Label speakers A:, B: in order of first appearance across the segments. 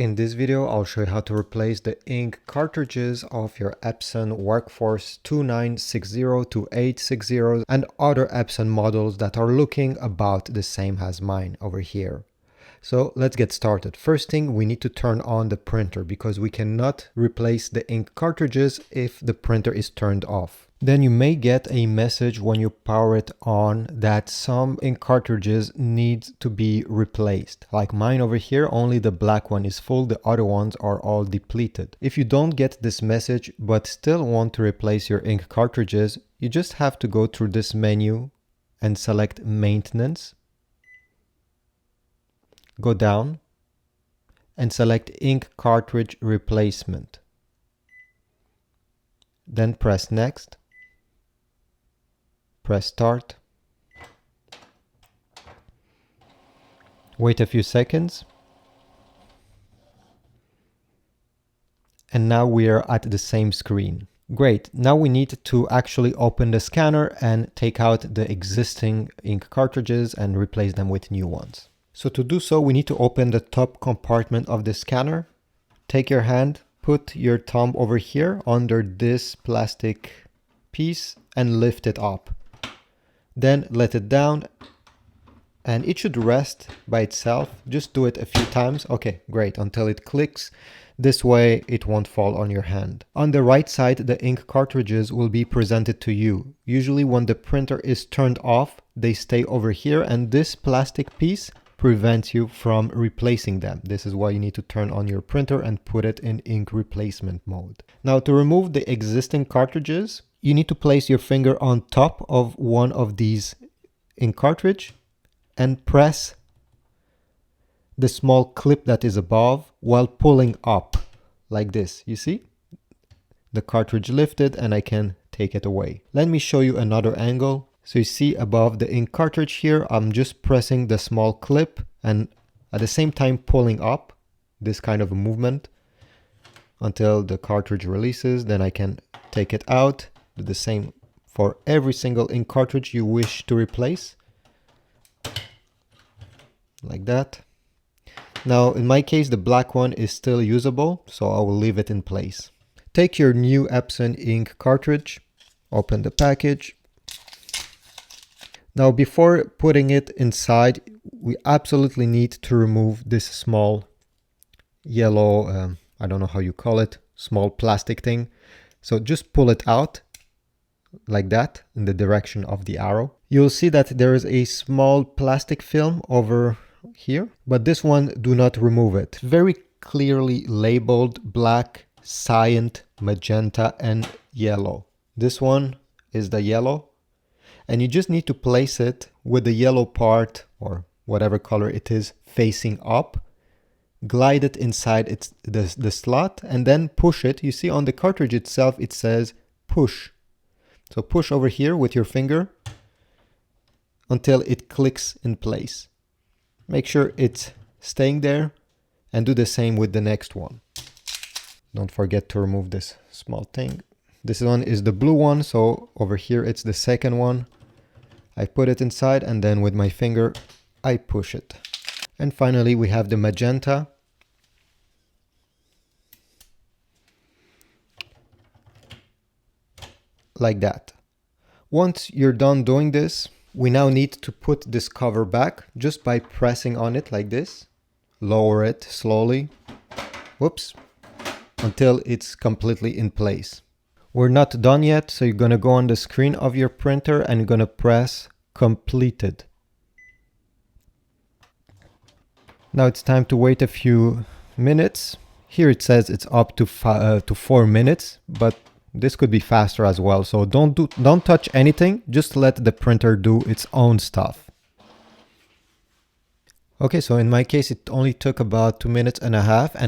A: In this video, I'll show you how to replace the ink cartridges of your Epson WorkForce 2960 to 860 and other Epson models that are looking about the same as mine over here. So let's get started. First thing, we need to turn on the printer because we cannot replace the ink cartridges if the printer is turned off. Then you may get a message when you power it on that some ink cartridges need to be replaced. Like mine over here, only the black one is full, the other ones are all depleted. If you don't get this message but still want to replace your ink cartridges, you just have to go through this menu and select Maintenance. Go down and select Ink Cartridge Replacement. Then press Next. Press Start. Wait a few seconds. And now we are at the same screen. Great. Now we need to actually open the scanner and take out the existing ink cartridges and replace them with new ones. So to do so, we need to open the top compartment of the scanner. Take your hand, put your thumb over here under this plastic piece and lift it up. Then let it down and it should rest by itself. Just do it a few times. Okay, great, until it clicks. This way it won't fall on your hand. On the right side, the ink cartridges will be presented to you. Usually when the printer is turned off, they stay over here and this plastic piece prevents you from replacing them. This is why you need to turn on your printer and put it in ink replacement mode. Now to remove the existing cartridges, you need to place your finger on top of one of these ink cartridge and press the small clip that is above while pulling up like this. You see? The cartridge lifted and I can take it away. Let me show you another angle. So you see above the ink cartridge here, I'm just pressing the small clip and at the same time pulling up, this kind of a movement until the cartridge releases. Then I can take it out. Do the same for every single ink cartridge you wish to replace. Like that. Now in my case, the black one is still usable, so I will leave it in place. Take your new Epson ink cartridge, open the package. Now before putting it inside, we absolutely need to remove this small yellow, I don't know how you call it, small plastic thing. So just pull it out like that in the direction of the arrow. You'll see that there is a small plastic film over here, but this one, do not remove it. Very clearly labeled black, cyan, magenta, and yellow. This one is the yellow. And you just need to place it with the yellow part or whatever color it is facing up. Glide it inside the slot and then push it. You see on the cartridge itself it says push. So push over here with your finger until it clicks in place. Make sure it's staying there and do the same with the next one. Don't forget to remove this small thing. This one is the blue one, so over here it's the second one. I put it inside and then with my finger I push it. And finally we have the magenta. Like that. Once you're done doing this, we now need to put this cover back just by pressing on it like this. Lower it slowly. Whoops. Until it's completely in place. We're not done yet, so you're going to go on the screen of your printer and you're going to press completed. Now it's time to wait a few minutes. Here it says it's up to 4 minutes, but this could be faster as well. So don't touch anything, just let the printer do its own stuff. Okay, so in my case, it only took about 2.5 minutes, and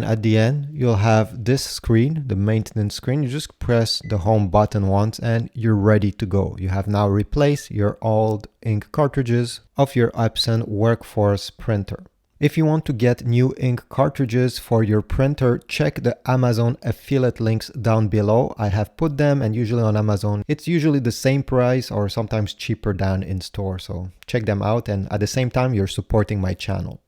A: at the end, you'll have this screen, the maintenance screen. You just press the home button once and you're ready to go. You have now replaced your old ink cartridges of your Epson WorkForce printer. If you want to get new ink cartridges for your printer, check the Amazon affiliate links down below. I have put them, and usually on Amazon, it's usually the same price or sometimes cheaper than in store. So check them out, and at the same time, you're supporting my channel.